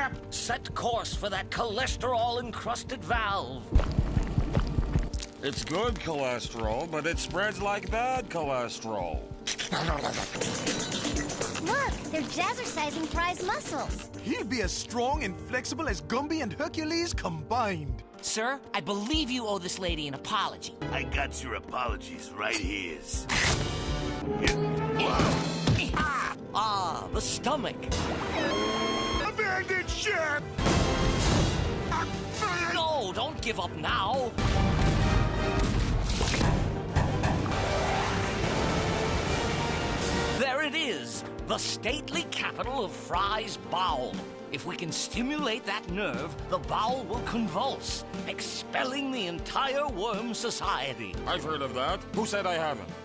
ship! Set course for that cholesterol-encrusted valve. It's good cholesterol, but it spreads like bad cholesterol. Look, they're jazzercising Fry's muscles. He'll be as strong and flexible as Gumby and Hercules combined. Sir, I believe you owe this lady an apology. I got your apologies right here. Ah, the stomach. Abandoned ship! No, don't give up now. There it is, the stately capital of Fry's bowel. If we can stimulate that nerve, the bowel will convulse, expelling the entire worm society. I've heard of that. Who said I haven't?